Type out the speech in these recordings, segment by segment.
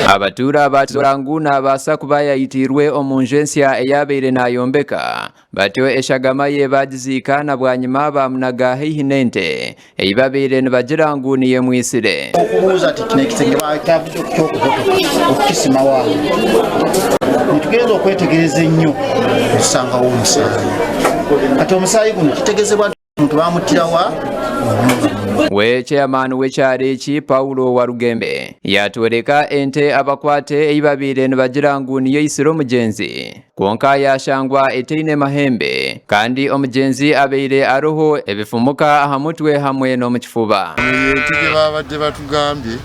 Abatura baturangu n'abaasa kuba yayitirwe omunjensya eyabeire nayombeka batyo eshagama ye bagiziika na bwanyuma bamunaga haihi n'ente eyibabeire nibagira ngu niye mwisire okubuuza ati kino ekisenge bakyavuze okukyokugotoka okukisima waawe nitugenda okwetegereza ennyo okusangawo omusaayi ati omusaayi guno kitegeezebwa omuntu bamutirawa we chairman w'ekyalo eki Paulo Warugembe yatwereka ente abakwate eyibabeire nibagira ngu niyo isire omugenzi kwonka yashangwa eteine mahembe kandi omugenzi abeire aroho ebifumuka aha mutwe hamwe n'omukifuba. Ente gye babadde batugambye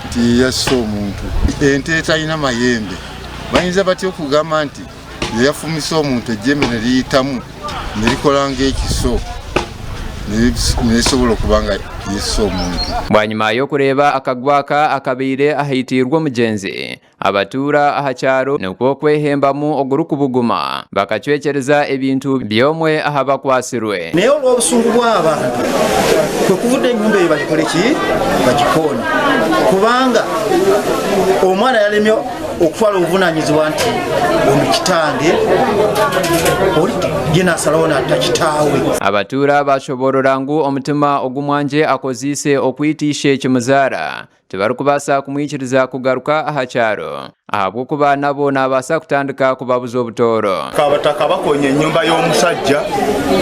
nti yasse omuntu ente etalina mayembe bayinza batya okugamba nti yafumisa omuntu ejjembe ne liyitamu ne likola ng'ekiso nesobola okubanga yesu omuntu. Bwanyuma y'okureeba akagwaka akabeire ahitirwa omugenzi abatura aha kyaro n'okwehembamu ogurukubuguma bakacwekereza ebintu byomwe aha bakwasirwe. Naye olw'obusungu bw'abantu kwe kuvudde ennyumba eyo bagikole ki bagikoone kubanga omwana yalemye okutwala obuvunaanyizibwa nti ono kitange oli yenasalawo n'atta kitaawe. Abatura bashoborora ngu omutima ogumwanje akoziise okwitisha ekimuzaara tebarikubaasa kumwikiriza kugaruka aha kyaro ahabw'okuba nabo n'abaasa kutandika kubabuza obutooro. Abataka bakonya ennyumba y'omusajja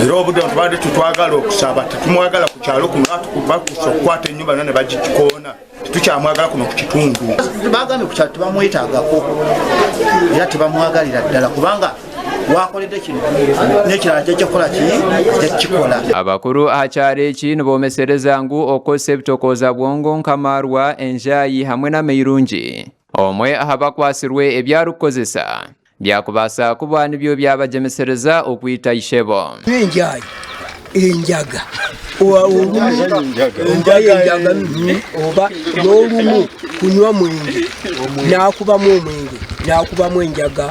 era obudde tubadde tutwagala okusaba tetumwagala ku kyalo kuno bakusa okukwata ennyumba ne bagikikoona tetukyamwagala kuno ku kitundu. Bagambye ku kyalo tebamwetaagako era tebamwagalira ddala kubanga wakoledde kino n'ekirala kyekikola kikola. Abakuru aha kyalo eki nibomesereza ngu okozesa ebitokooza bwongo nkamarwa enjayi hamwe n'ameirungi omwe aha bakwasirwe ebyarukukozesa byakubaasa kuba nibyo byabajemesereza okwita ishebo. Enjayi enjaga oba n'olumu kunywa mwenge n'akubamu omwenge n'akubamu enjaga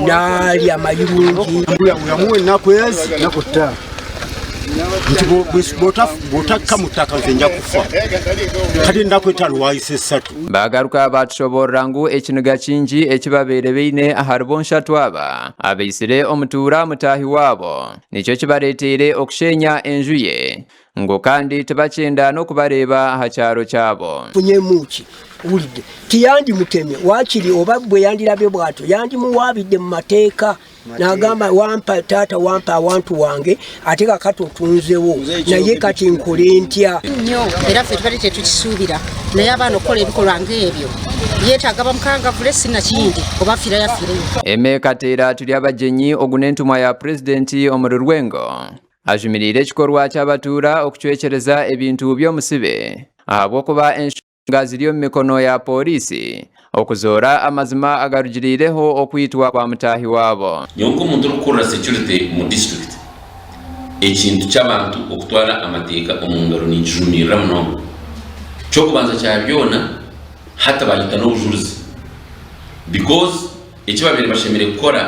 n'alya amayirungi yamuwa ennaku ezi naku ttaano nti bw'otakka mu ttaka nze nja kufa kati ennaku etaano waayise 3. Bagaruka batushoborera ngu ekiniga kingi ekibabeire beine aha rubonshatu aba abaisire omutuura mutaahi waabo nikyo kibareeteire okushenya enju ye ngo kandi tebakyenda n'okubareeba aha kyaro kyabo. funyemuki ulide tiyandi muteme wakiri oba bwe yandirabye bwato yandimuwaabidde mu mateeka n'agamba wampa taata wampa awantu wange ate kakati otunzewo naye kati nkole ntya nnyo era ffe tubadde tetukisuubira naye abaana okukola ebikolwa ng'ebyo yeetaaga bamukangavule sinakindi oba fira yafire. Eme Kateera tuli abajenyi ogunentumwa ya pulezidenti omuri Rwengo ajumirire ekikorwa ky'abatuura okucwekereza ebintu by'omusibe ahabw'okuba ensonga ziri omu mikono ya poliisi okuzoora amazima agarugirireho okwitwa kwa mutaahi waabo. Nyonko omuntu okukorera security mu district ekintu ky'abantu okutwara amateeka omu ngaro nikijumirira muno kyokubanza kya byona hata bayita n'obujulizi because ekibabeire bashemere kukora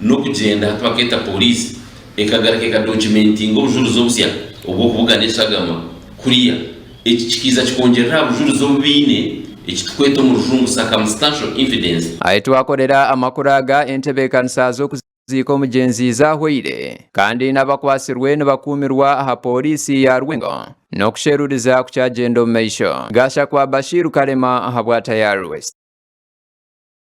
n'okugenda hata baketa poliisi ekagaraka ekadocumentinga obujulizi obusya obw'okuvugana eshagama kuriya eki kikiza kikongerera obujulizi obubiine ekitukweta omu rujungu circumstantial evidence. Aitwakorera amakuru aga entebeekanisa z'okuziika omugenzi zahwaire kandi n'abakwasirwe nibakuumirwa aha poliisi ya Rwengo n'okusheruriza kukyagenda omu maisho. Gasha kwa Bashiru Karema aha bwa Tayari West.